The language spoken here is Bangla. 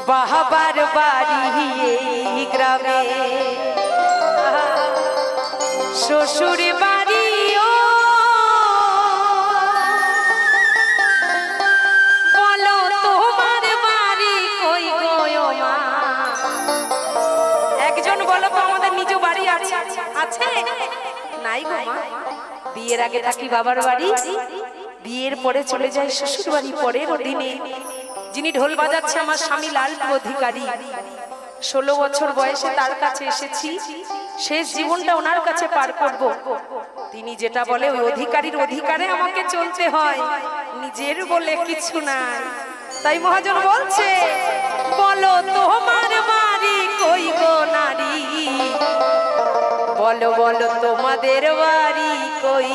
বাহাবার বাড়ি এই গ্রামে শ্বশুর বাড়ি বলো তোমার বাড়ি কই গো মা। একজন বলো তো আমাদের নিজ বাড়ি আছে আছে নাই গো মা। বিয়ের আগে থাকি বাবার বাড়ি, বিয়ের পরে চলে যাই শ্বশুর বাড়ি। পরের দিনে যিনি ঢোল বাজাচ্ছে আমার স্বামী লালটু অধিকারী। 16 বছর বয়সে তার কাছে এসেছি, শেষ জীবনটা ওনার কাছে পার করব। তিনি যেটা বলে ওই অধিকারীর অধিকারে আমাকে চলতে হয়, নিজের বলে কিছু নাই। তাই মহাজন বলছে বলো তোমার বাড়ি কই গো নারী, বলো বলো তোমাদের বাড়ি কই।